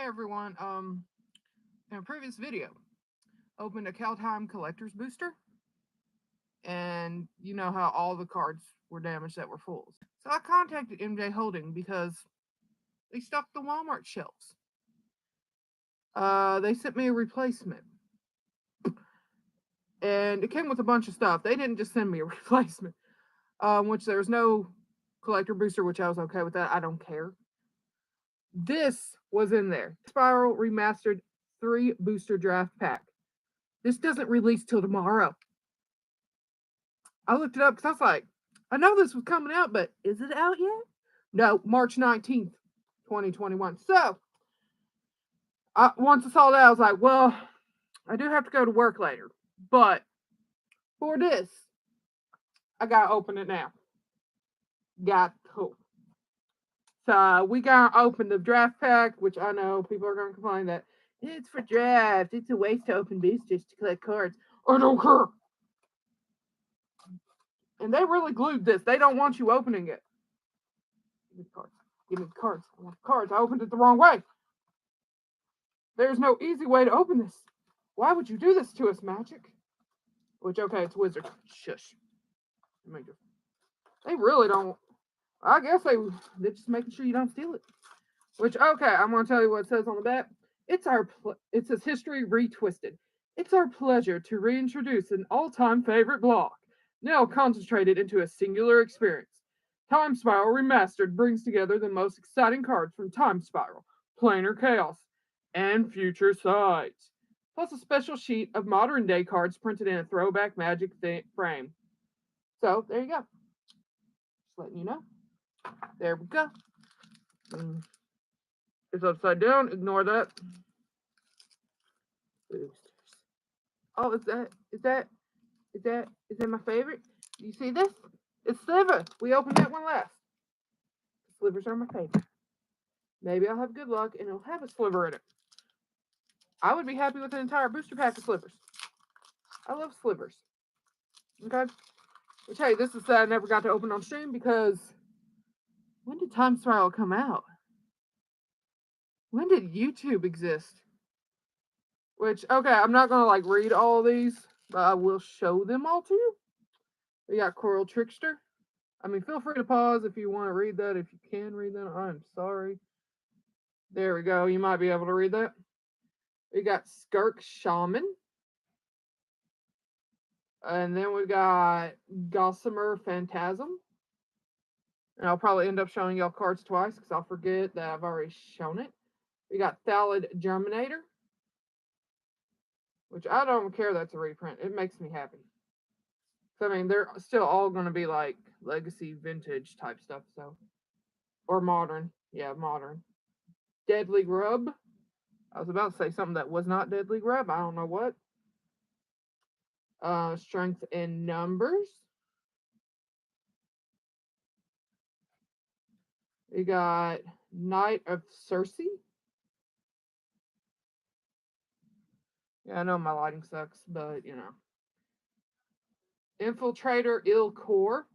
Hey everyone, in a previous video, opened a Caltime Collector's Booster, and you know how all the cards were damaged that were fulls. So I contacted MJ Holding because they stocked the Walmart shelves. They sent me a replacement, and it came with a bunch of stuff. They didn't just send me a replacement, which there's no collector booster, which I was okay with that. I don't care. This was in there. Spiral Remastered 3 booster draft pack. This doesn't release till tomorrow. I looked it up because I was like, I know this was coming out, but is it out yet? No, March 19th, 2021. So, once I saw that, I was like, well, I do have to go to work later. But for this, I got to open it now. Got to. So, we got to open the draft pack, which I know people are going to complain that it's for draft. It's a waste to open boosters to collect cards. I don't care. And they really glued this. They don't want you opening it. Give me the cards. Give me the cards. I want the cards. I opened it the wrong way. There's no easy way to open this. Why would you do this to us, Magic? Which, okay, it's Wizard. Shush. They really don't. I guess they're just making sure you don't steal it. Which, okay, I'm going to tell you what it says on the back. It says History Retwisted. It's our pleasure to reintroduce an all-time favorite block, now concentrated into a singular experience. Time Spiral Remastered brings together the most exciting cards from Time Spiral, Planar Chaos, and Future Sight, plus a special sheet of modern day cards printed in a throwback Magic frame. So, there you go. Just letting you know. There we go. It's upside down. Ignore that. Oh, is that my favorite? You see this? It's Sliver. We opened that one last. Slivers are my favorite. Maybe I'll have good luck and it'll have a sliver in it. I would be happy with an entire booster pack of slivers. I love slivers. Okay? Which, hey, this is sad I never got to open on stream because when did Time Spiral come out? When did YouTube exist? Which, okay, I'm not going to read all of these, but I will show them all to you. We got Coral Trickster. I mean, feel free to pause if you want to read that. If you can read that, I'm sorry. There we go. You might be able to read that. We got Skirk Shaman. And then we got Gossamer Phantasm. And I'll probably end up showing y'all cards twice because I'll forget that I've already shown it. We got Thallid Germinator. Which I don't care that's a reprint. It makes me happy. So, I mean, they're still all going to be legacy vintage type stuff. So, or modern. Yeah, modern. Deadly Grub. I was about to say something that was not Deadly Grub. I don't know what. Strength in Numbers. We got Knight of Circe. Yeah, I know my lighting sucks, but you know. Infiltrator Il Core.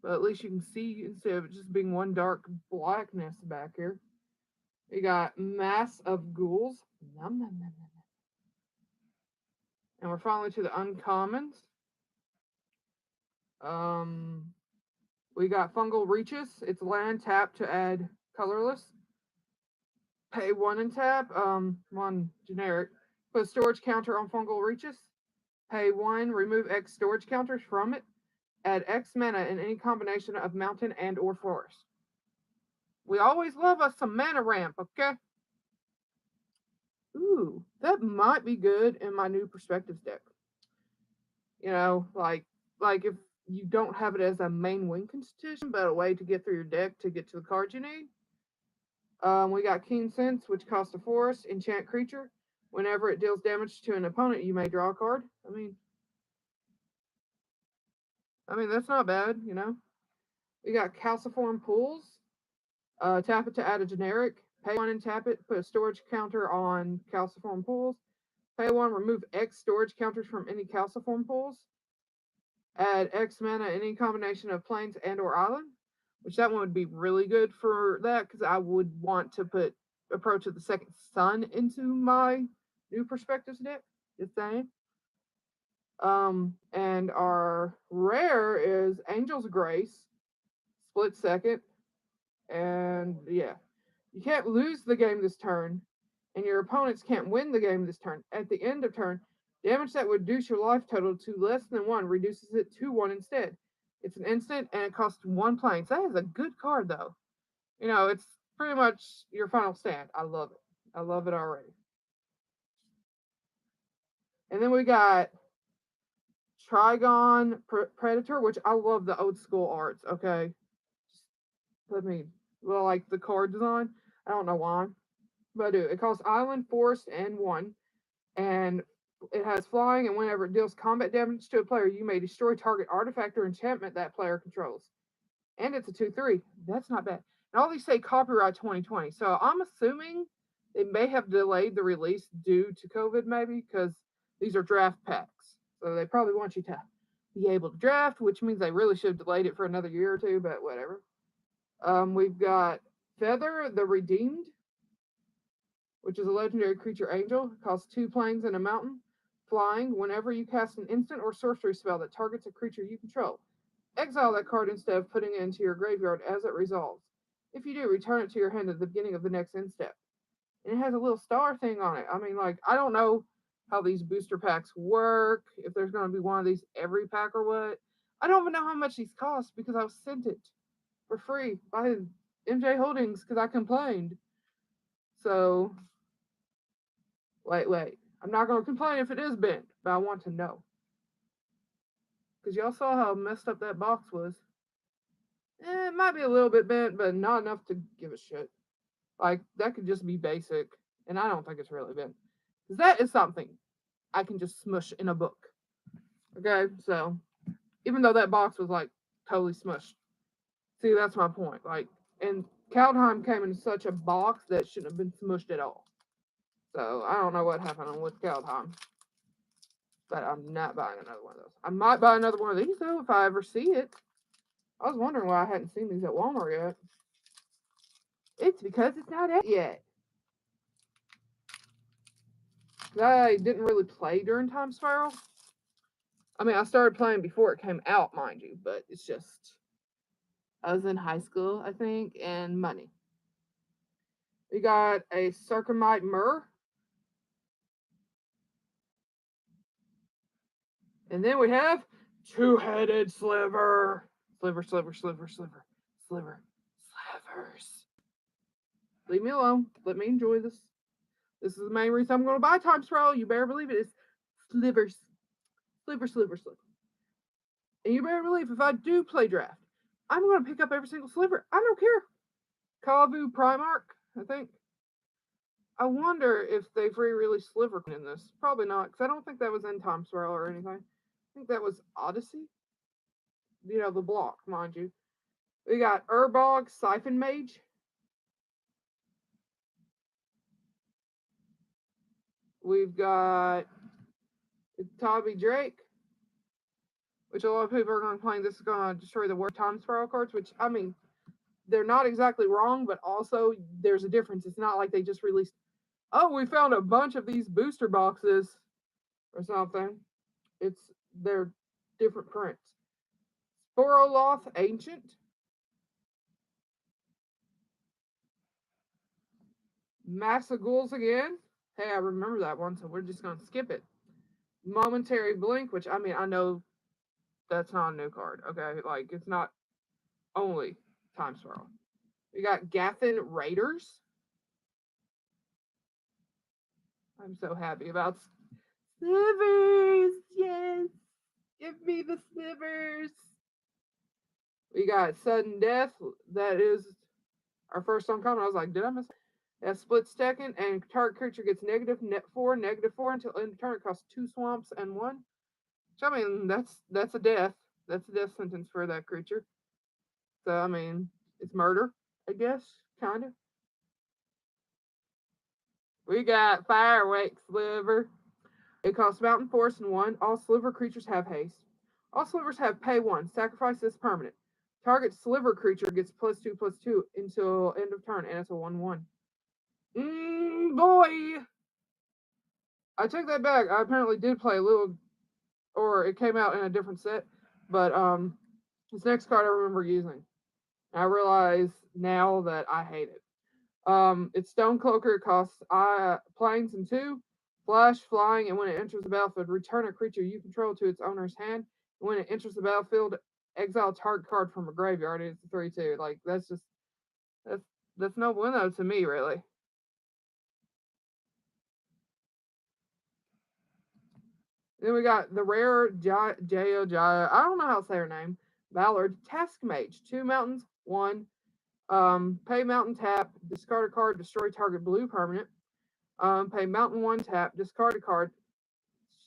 But at least you can see instead of it just being one dark blackness back here. We got Mass of Ghouls. Nom, nom, nom, nom. And we're finally to the uncommons. We got Fungal Reaches. It's land tap to add colorless. Pay 1 and tap. 1 generic. Put a storage counter on Fungal Reaches. Pay 1. Remove X storage counters from it. Add X mana in any combination of mountain and or forest. We always love us some mana ramp, okay? Ooh, that might be good in my new Perspectives deck. You know, like if you don't have it as a main win constitution, but a way to get through your deck to get to the cards you need. We got Keen Sense, which costs a forest. Enchant creature. Whenever it deals damage to an opponent, you may draw a card. I mean, that's not bad, you know. We got Calciform Pools. Tap it to add a generic. Pay 1 and tap it. Put a storage counter on Calciform Pools. Pay 1. Remove X storage counters from any Calciform Pools. Add X mana any combination of plains and or island. Which that one would be really good for that because I would want to put approach of the second sun into my new perspectives deck. Just saying. And our rare is Angel's Grace, split second, and yeah, you can't lose the game this turn, and your opponents can't win the game this turn. At the end of turn, damage that would reduce your life total to less than 1 reduces it to 1 instead. It's an instant and it costs 1 planes. That is a good card though. You know, it's pretty much your final stand. I love it. I love it already. And then we got Trigon Predator, which I love the old school arts. Okay, let me like the card design. I don't know why, but I do. It costs Island, Forest, and 1, and it has flying. And whenever it deals combat damage to a player, you may destroy target artifact or enchantment that player controls. And it's a 2/3. That's not bad. And all these say copyright 2020, so I'm assuming they may have delayed the release due to COVID, maybe because these are draft packs. So they probably want you to be able to draft, which means they really should have delayed it for another year or two, but whatever. We've got Feather the Redeemed, which is a legendary creature angel. It costs 2 planes and a mountain. Flying, whenever you cast an instant or sorcery spell that targets a creature you control, exile that card instead of putting it into your graveyard as it resolves. If you do, return it to your hand at the beginning of the next end step. And it has a little star thing on it. I mean, like, I don't know how these booster packs work, if there's going to be one of these every pack or what. I don't even know how much these cost because I was sent it for free by MJ Holdings because I complained. So, wait. I'm not going to complain if it is bent, but I want to know. Because y'all saw how messed up that box was. It might be a little bit bent, but not enough to give a shit. Like, that could just be basic, and I don't think it's really bent. Because that is something I can just smush in a book. Okay, so, even though that box was, like, totally smushed. See, that's my point. Like, and Kaldheim came in such a box that shouldn't have been smushed at all. So, I don't know what happened with Kaldheim. But I'm not buying another one of those. I might buy another one of these, though, if I ever see it. I was wondering why I hadn't seen these at Walmart yet. It's because it's not out yet. I didn't really play during Time Spiral. I mean, I started playing before it came out, mind you, but it's just, I was in high school, I think, and money. We got a Sarcomite Myrrh. And then we have Two-Headed Sliver. Slivers. Leave me alone. Let me enjoy this. This is the main reason I'm going to buy Time Spiral. You better believe it is Slivers. Sliver. And you better believe if I do play draft, I'm going to pick up every single sliver. I don't care. Kavu Primarch, I think. I wonder if they've re-released Sliver in this. Probably not, because I don't think that was in Time Spiral or anything. I think that was Odyssey. You know, the block, mind you. We got Urbog Siphon Mage. We've got Tabby Drake, which a lot of people are going to claim this is going to destroy the Time Spiral cards, which, I mean, they're not exactly wrong, but also there's a difference. It's not like they just released, oh, we found a bunch of these booster boxes or something. They're different prints. Sporoloth Ancient. Massa Ghouls again. Hey, I remember that one, so we're just going to skip it. Momentary Blink, which, I mean, I know that's not a new card, okay? Like, it's not only Time Spiral. We got Gathan Raiders. I'm so happy about Slivers. Yes. Give me the Slivers. We got Sudden Death. That is our first uncommon. I was like, did I miss it? That split second, and target creature gets -4 until end of turn. It costs 2 swamps and 1. So, I mean, that's a death. That's a death sentence for that creature. So, I mean, it's murder, I guess, kind of. We got Firewake Sliver. It costs Mountain Force and 1. All Sliver creatures have haste. All Slivers have pay 1. Sacrifice this permanent. Target Sliver creature gets +2/+2 until end of turn, and it's a 1/1. Boy. I take that back. I apparently did play a little, or it came out in a different set. But this next card I remember using. I realize now that I hate it. It's Stonecloaker. It costs planes and 2, flash, flying, and when it enters the battlefield, return a creature you control to its owner's hand. And when it enters the battlefield, exile a target card from a graveyard. And it's a 3/2. Like that's no bueno to me, really. Then we got the rare Jaya. I don't know how to say her name. Ballard Task Mage. 2 mountains, 1. Pay mountain tap, discard a card, destroy target blue permanent. Pay mountain 1 tap, discard a card.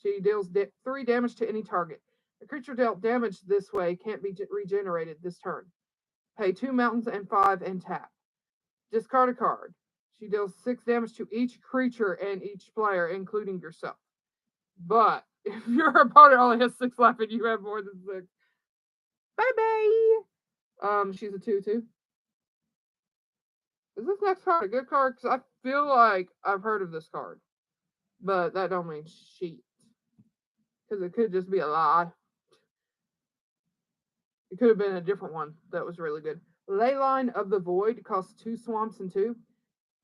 She deals 3 damage to any target. A creature dealt damage this way can't be regenerated this turn. Pay 2 mountains and 5 and tap. Discard a card. She deals 6 damage to each creature and each player, including yourself. But if your opponent only has 6 left and you have more than 6, bye-bye. She's a 2/2. Is this next card a good card? Because I feel like I've heard of this card. But that don't mean shit. Because it could just be a lie. It could have been a different one that was really good. Leyline of the Void costs 2 swamps and 2.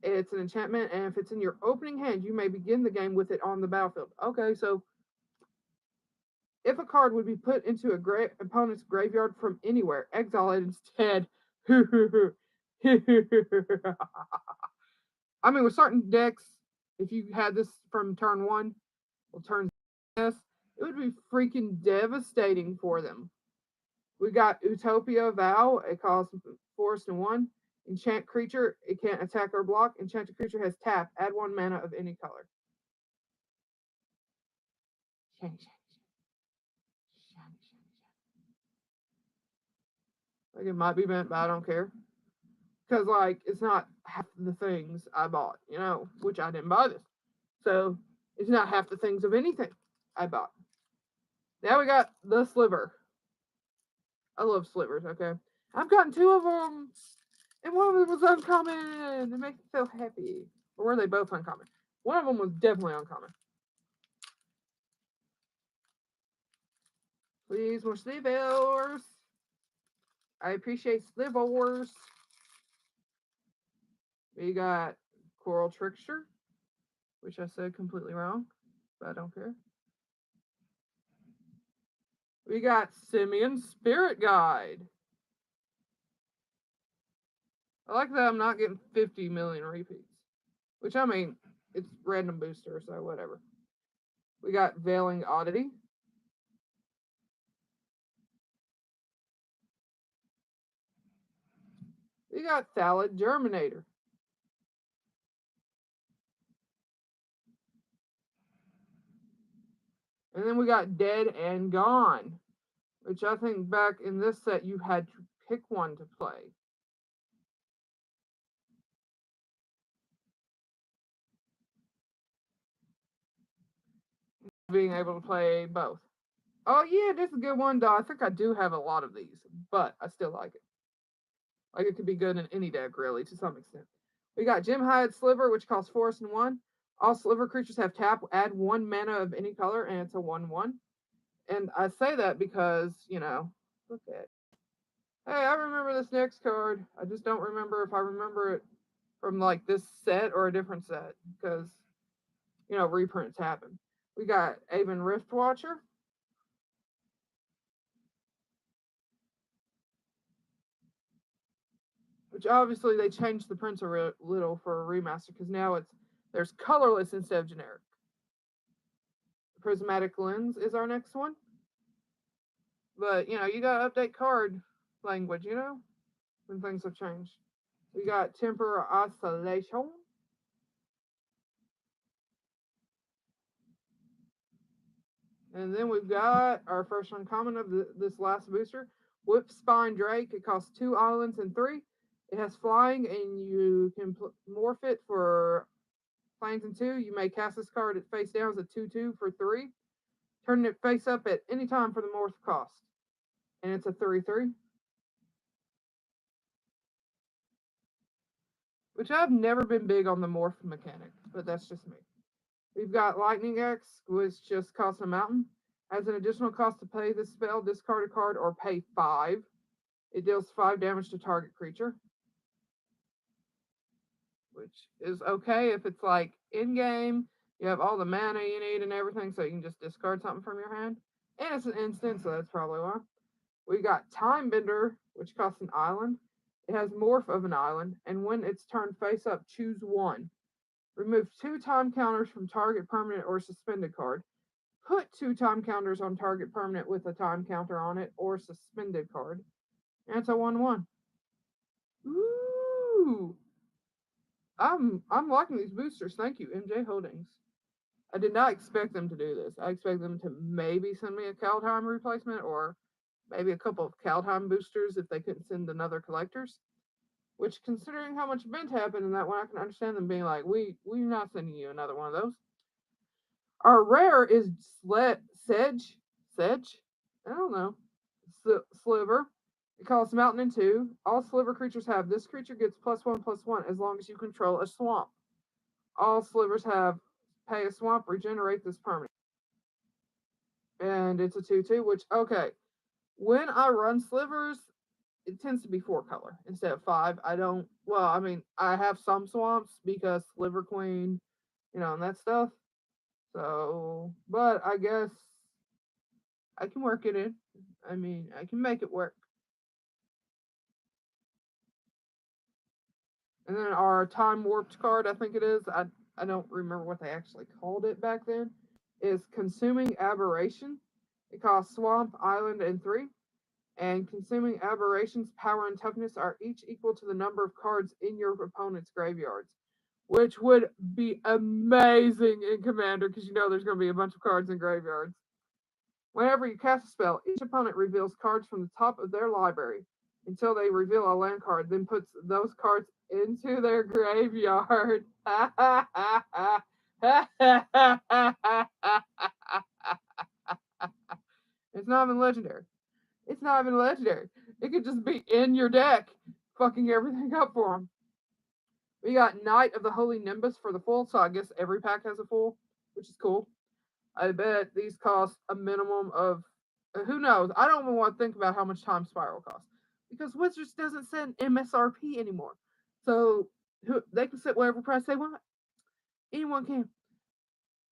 It's an enchantment, and if it's in your opening hand, you may begin the game with it on the battlefield. Okay, so if a card would be put into a opponent's graveyard from anywhere, exile it instead. I mean, with certain decks, if you had this from turn 1 or turn this, it would be freaking devastating for them. We got Utopia Vow. It costs forest and 1. Enchant creature. It can't attack or block. Enchanted creature has tap. Add 1 mana of any color. Like it might be meant, but I don't care. Because, like, it's not half the things I bought, which I didn't buy this. So, it's not half the things of anything I bought. Now we got the Sliver. I love slivers, okay? I've gotten 2 of them, and one of them was uncommon. It makes me so happy. Or were they both uncommon? One of them was definitely uncommon. Please, more slivers. I appreciate slivers. We got Coral Trickster, which I said completely wrong, but I don't care. We got Simian Spirit Guide. I like that I'm not getting 50 million repeats, which, I mean, it's random booster, so whatever. We got Veiling Oddity. We got Thallid Germinator. And then we got Dead and Gone, which I think back in this set you had to pick one to play. Being able to play both. Oh yeah, this is a good one, though. I think I do have a lot of these, but I still like it. Like it could be good in any deck, really, to some extent. We got Jim Hyatt Sliver, which costs forest and 1. All Sliver creatures have tap. Add 1 mana of any color, and it's a 1/1. And I say that because, look at it. Hey, I remember this next card. I just don't remember if I remember it from like this set or a different set because, reprints happen. We got Aven Riftwatcher. Which obviously they changed the prints a little for a remaster because now there's colorless instead of generic. Prismatic Lens is our next one. But, you got to update card language, when things have changed. We got Temporal Oscillation. And then we've got our first uncommon of this last booster, Whipspine Drake. It costs 2 islands and 3. It has flying, and you can morph it for planes and 2. You may cast this card at face down as a 2/2 for 3. Turn it face up at any time for the morph cost. And it's a 3/3. which I've never been big on the morph mechanic, but that's just me. We've got Lightning X, which just costs a mountain. As an additional cost to play this spell, discard a card or pay 5. It deals 5 damage to target creature, which is okay if it's like in game. You have all the mana you need and everything, so you can just discard something from your hand. And it's an instant, so that's probably why. We got Time Bender, which costs an island. It has morph of an island, and when it's turned face up, choose 1. Remove 2 time counters from target permanent or suspended card. Put 2 time counters on target permanent with a time counter on it or suspended card. And it's a 1/1. Ooh. I'm liking these boosters. Thank you, MJ Holdings. I did not expect them to do this. I expect them to maybe send me a Kaldheim replacement or maybe a couple of Kaldheim boosters if they couldn't send another collectors. Which, considering how much event happened in that one, I can understand them being like, we're not sending you another one of those. Our rare is Sedge. I don't know. Sliver. It costs Mountain and 2. All Sliver creatures have. This creature gets +1/+1 as long as you control a swamp. All Slivers have pay a swamp, regenerate this permanent. And it's a 2/2, which, okay. When I run Slivers, it tends to be 4 color instead of 5. I have some swamps because Sliver Queen, and that stuff. So, but I guess I can work it in. I can make it work. And then our Time Warped card, I think it is, I don't remember what they actually called it back then, is Consuming Aberration. It costs Swamp, Island, and 3. And Consuming Aberration's power and toughness are each equal to the number of cards in your opponent's graveyards, which would be amazing in Commander because there's going to be a bunch of cards in graveyards. Whenever you cast a spell, each opponent reveals cards from the top of their library until they reveal a land card, then puts those cards into their graveyard. It's not even legendary. It could just be in your deck, fucking everything up for them. We got Knight of the Holy Nimbus for the full, so I guess every pack has a full, which is cool. I bet these cost a minimum of, who knows? I don't even want to think about how much Time Spiral costs because Wizards doesn't send MSRP anymore, so they can set whatever price they want. Anyone can.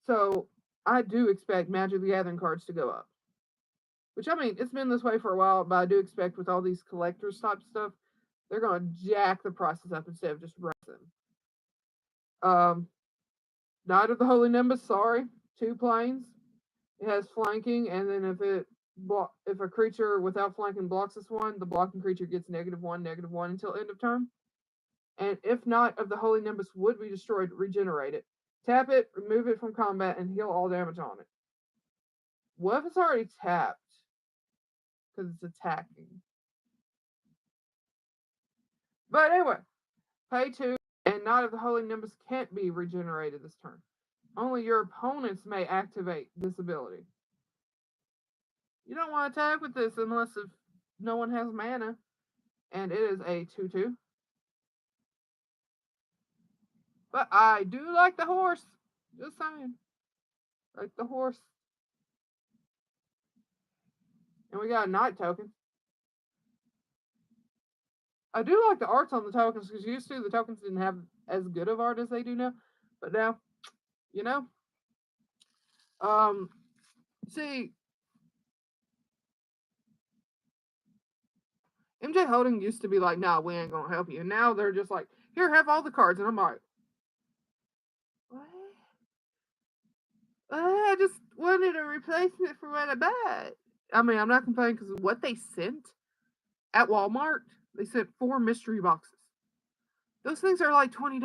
So I do expect Magic the Gathering cards to go up. Which, it's been this way for a while, but I do expect with all these collectors type stuff, they're going to jack the prices up instead of just raise them. Knight of the Holy Nimbus, 2 planes. It has flanking, and then if a creature without flanking blocks this one, the blocking creature gets -1/-1 until end of turn. And if Knight of the Holy Nimbus would be destroyed, regenerate it. Tap it, remove it from combat, and heal all damage on it. What if it's already tapped? Because it's attacking. But anyway, pay 2, and Knight of the Holy Nimbus can't be regenerated this turn. Only your opponents may activate this ability. You don't want to attack with this unless if no one has mana. And it is a 2/2. But I do like the horse. Just saying. Like the horse. And we got a Knight token. I do like the arts on the tokens because used to the tokens didn't have as good of art as they do now. But now, see, MJ Holding used to be like, nah, we ain't gonna help you. And now they're just like, here, have all the cards. And I'm like, what? I just wanted a replacement for what I bought. I'm not complaining because of what they sent at Walmart. They sent 4 mystery boxes. Those things are like $20.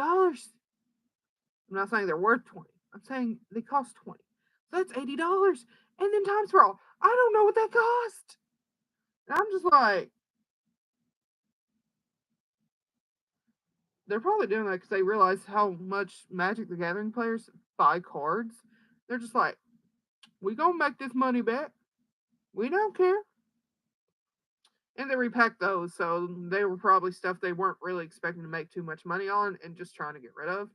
I'm not saying they're worth 20. I'm saying they cost 20. So that's $80. And then Time Spiral. I don't know what that cost. And I'm just like, they're probably doing that because they realize how much Magic the Gathering players buy cards. They're just like, we gonna make this money back. We don't care. And they repacked those, so they were probably stuff they weren't really expecting to make too much money on and just trying to get rid of.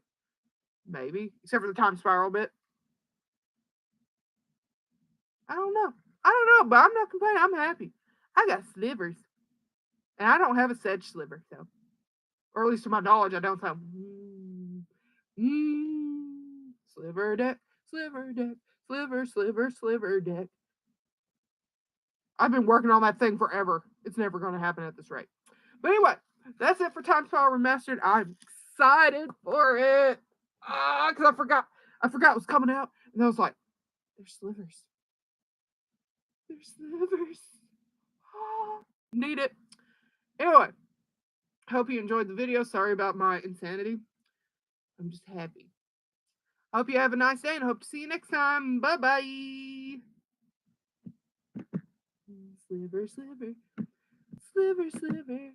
Maybe. Except for the time spiral bit. I don't know. But I'm not complaining. I'm happy. I got slivers. And I don't have a sedge sliver, so. Or at least to my knowledge, I don't have. Sliver deck, sliver deck, sliver deck. I've been working on that thing forever. It's never going to happen at this rate. But anyway, that's it for Time Spiral Remastered. I'm excited for it. Because I forgot it was coming out. And I was like, there's slivers. There's slivers. Need it. Anyway, hope you enjoyed the video. Sorry about my insanity. I'm just happy. Hope you have a nice day and hope to see you next time. Bye-bye. Sliver, sliver, sliver, sliver.